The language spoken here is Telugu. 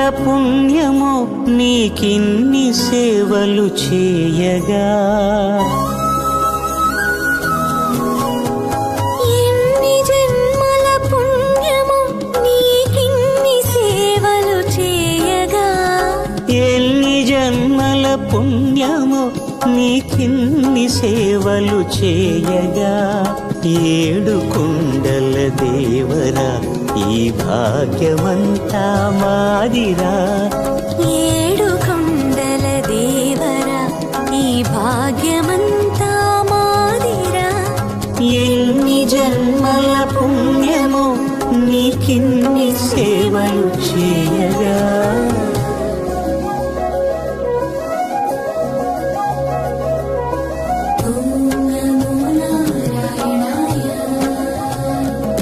పుణ్యమో నీకిన్ని సేవలు చేయగా. ఎన్ని జన్మల పుణ్యమో నీకిన్ని సేవలు చేయగా. ఎన్ని జన్మల పుణ్యమో నీకిన్ని సేవలు చేయగా. ఏడు కొండల దేవరా ఈ భాగ్యమంతా మాదిరా. ఏడు కొండల దేవరా ఈ భాగ్యమంతా మాదిరా. ఎన్ని జన్మల పుణ్యమో నీకిన్ని సేవలు చేయగా.